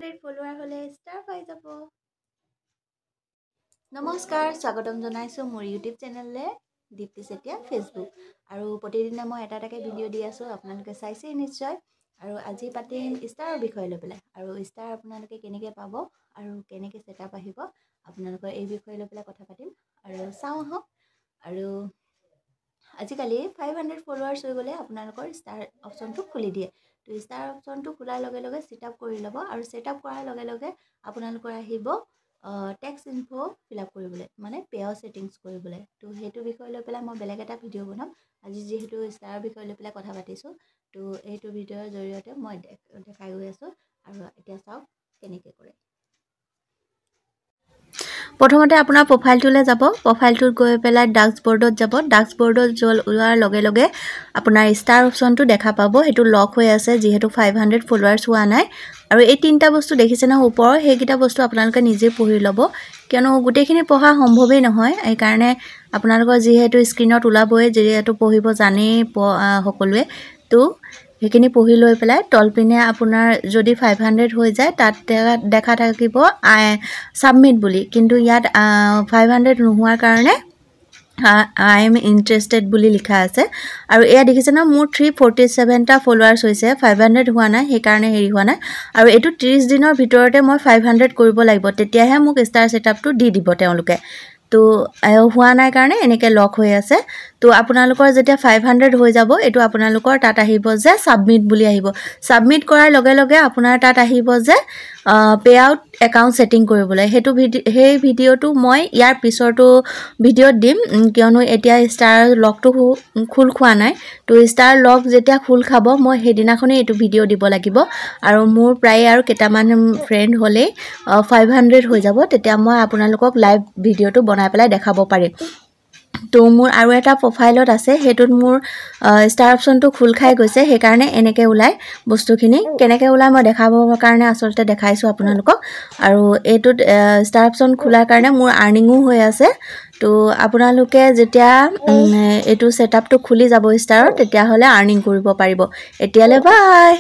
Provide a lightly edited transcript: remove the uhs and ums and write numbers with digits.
500 flower হলে star পাই যাব। নমস্কাৰ, স্বাগতম জনাইছো মোৰ ইউটিউব চেনেললে দীপ্তি চেতিয়া ফেচবুক। আৰু প্ৰতিদিনে মই এটা ভিডিঅ' দি আছো, আপোনালোকে চাইছেই নিশ্চয়। আৰু আজি পাতিম ষ্টাৰৰ বিষয় লৈ পেলাই। আৰু ষ্টাৰ আপোনালোকে কেনেকৈ পাব আৰু কেনেকৈ সেটআপ আহিব আপোনালোকৰ এই বিষয় লৈ পেলাই কথা পাতিম। আৰু চাওঁ আহক। আৰু আজিকালি 500 ফলোৱাৰ্ছ হৈ গ'লে আপোনালোকৰ ষ্টাৰ অপশ্যনটো খুলি দিয়ে। তো ষ্টাৰ অপশ্যনটো খোলাৰ লগে লগে ছেটআপ কৰি ল'ব। আৰু ছেটআপ কৰাৰ লগে লগে আপোনালোকৰ আহিব টেক্স ইনফো ফিলআপ কৰিবলৈ, মানে পেয়াৰ ছেটিংছ কৰিবলৈ। তো সেইটো বিষয় লৈ পেলাই মই বেলেগ এটা ভিডিঅ' বনাম। আজি যিহেতু ষ্টাৰৰ বিষয় লৈ পেলাই কথা পাতিছোঁ, তো এইটো ভিডিঅ'ৰ জৰিয়তে মই দেখাই গৈ আছোঁ। আৰু এতিয়া চাওক কেনেকৈ কৰে। প্ৰথমতে আপোনাৰ প্ৰফাইলটোলৈ যাব। প্ৰফাইলটোত গৈ পেলাই ডাস্কবৰ্ডত যাব। ডাস্কবৰ্ডত যোৱাৰ লগে লগে আপোনাৰ ষ্টাৰ অপশ্যনটো দেখা পাব। সেইটো লক হৈ আছে যিহেতু 500 ফলোৱাৰ্ছ হোৱা নাই। আৰু এই তিনিটা বস্তু দেখিছে নহয় ওপৰৰ, সেইকেইটা বস্তু আপোনালোকে নিজে পঢ়ি ল'ব, কিয়নো গোটেইখিনি পঢ়া সম্ভৱেই নহয়। সেইকাৰণে আপোনালোকৰ যিহেতু স্ক্ৰীণত ওলাবই, যিহেতু পঢ়িব জানেই সকলোৱে, তো সেইখিনি পঢ়ি লৈ পেলাই তলপিনে আপোনাৰ যদি 500 হৈ যায় তাত দেখা থাকিব ছাবমিট বুলি। কিন্তু ইয়াত 500 নোহোৱাৰ কাৰণে আই এম ইণ্টাৰেষ্টেড বুলি লিখা আছে। আৰু এয়া দেখিছে ন, মোৰ 347টা ফলোৱাৰ্ছ হৈছে, 500 হোৱা নাই, সেইকাৰণে হেৰি হোৱা নাই। আৰু এইটো 30 দিনৰ ভিতৰতে মই 500 কৰিব লাগিব, তেতিয়াহে মোক ষ্টাৰ ছেটআপটো দি দিব তেওঁলোকে। তো হোৱা নাই কাৰণে এনেকৈ লক হৈ আছে। তো আপোনালোকৰ যেতিয়া 500 হৈ যাব, এইটো আপোনালোকৰ তাত আহিব যে ছাবমিট বুলি আহিব। ছাবমিট কৰাৰ লগে লগে আপোনাৰ তাত আহিব যে পে আউট একাউণ্ট ছেটিং কৰিবলৈ। সেই ভিডিঅ'টো মই ইয়াৰ পিছৰটো ভিডিঅ'ত দিম, কিয়নো এতিয়া ষ্টাৰ লকটো খোল খোৱা নাই। তো ষ্টাৰ লক যেতিয়া খোল খাব, মই সেইদিনাখনেই এইটো ভিডিঅ' দিব লাগিব। আৰু মোৰ প্ৰায় আৰু কেইটামান ফ্ৰেণ্ড হ'লেই 500 হৈ যাব, তেতিয়া মই আপোনালোকক লাইভ ভিডিঅ'টো বনাই পেলাই দেখাব পাৰিম। তো মোৰ আৰু এটা প্ৰফাইলত আছে, সেইটোত মোৰ ষ্টাৰ অপশ্যনটো খোল খাই গৈছে, সেইকাৰণে এনেকৈ ওলাই বস্তুখিনি। কেনেকৈ ওলাই মই দেখাবৰ কাৰণে আচলতে দেখাইছোঁ আপোনালোকক। আৰু এইটোত ষ্টাৰ অপশ্যন খোলাৰ কাৰণে মোৰ আৰ্নিঙো হৈ আছে। তো আপোনালোকে যেতিয়া এইটো ছেটআপটো খুলি যাব ষ্টাৰৰ, তেতিয়াহ'লে আৰ্নিং কৰিব পাৰিব। এতিয়ালৈ বাই।